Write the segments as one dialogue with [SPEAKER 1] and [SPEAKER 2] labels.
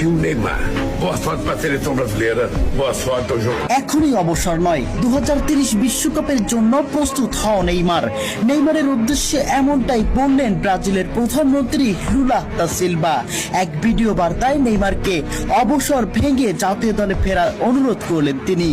[SPEAKER 1] Neymar. Boa sorte para a seleção brasileira. Boa sorte ao jogo.
[SPEAKER 2] এখনই অবসর নয়, 2030 বিশ্বকাপের জন্য প্রস্তুত হও নেইমার। নেইমারের উদ্দেশ্যে এমনটাই বললেন ব্রাজিলের প্রধানমন্ত্রী লুলা দা সিলভা। এক ভিডিও বার্তায় নেইমারকে অবসর ভেঙে জাতীয় দলে ফেরার অনুরোধ করলেন তিনি।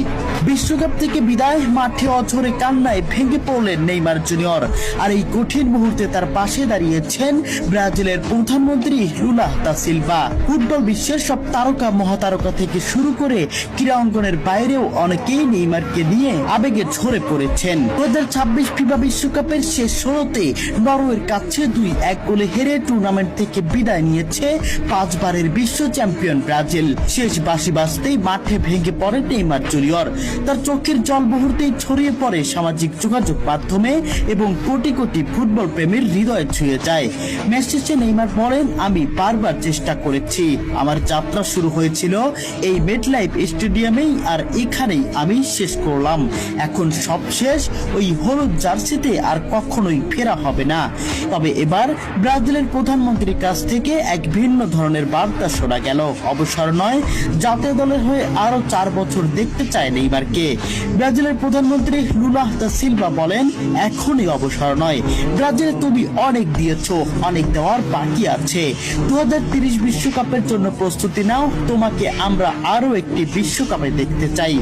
[SPEAKER 2] বিশ্বকাপ থেকে বিদায় মাঠে অঝরে কান্নায় ভেঙে পড়লেন নেইমার জুনিয়র। আর এই কঠিন মুহূর্তে তার পাশে দাঁড়িয়েছেন ব্রাজিলের প্রধানমন্ত্রী লুলা দা সিলভা। ফুটবল বিশ্বের সব তারকা মহাতারকা থেকে শুরু করে ক্রীড়া অঙ্গনের বাইরেও অনেকেই নেইমারকে নিয়ে আবেগে ঝরে পড়েছেন। 2026 ফিফা বিশ্বকাপের শেষ 16তে নরওয়ের কাছে 2-1 গোলে হেরে টুর্নামেন্ট থেকে বিদায় নিয়েছে 5 বারের বিশ্ব চ্যাম্পিয়ন ব্রাজিল। শেষ বাঁশি বাজতেই মাঠে ভেঙে পড়ে নেইমার জুনিয়র। তার চোখের জল মুহূর্তেই ছড়িয়ে পড়ে সামাজিক যোগাযোগ মাধ্যমে এবং কোটি কোটি ফুটবল প্রেমীর হৃদয়ে ছুঁয়ে যায়। ম্যাচ শেষে নেইমার বলেন, আমি বারবার চেষ্টা করেছি। আমার যাত্রা শুরু হয়েছিল এই মেটলাইফ স্টেডিয়ামেই, আর এখানেই আমি শেষ করলাম। এখন সব শেষ। ওই হলুদ জার্সিতে আর কখনোই ফেরা হবে না। তবে এবার ব্রাজিলের প্রধানমন্ত্রীর কাছ থেকে এক ভিন্ন ধরনের বার্তা শোনা গেল। অবসর নয়, জাতীয় দলের হয়ে আরো 4 বছর দেখতে চায় নেইমারকে। ব্রাজিলের প্রধানমন্ত্রী লুলা দা সিলভা বলেন, এখনই অবসর নয়। ব্রাজিলে তুমি অনেক দিয়েছো, অনেক দেওয়ার বাকি আছে। 2030 বিশ্বকাপের জন্য প্রস্তুতি নাও। তোমাকে আমরা আরো একটি বিশ্বকাপে দেখতে চাই।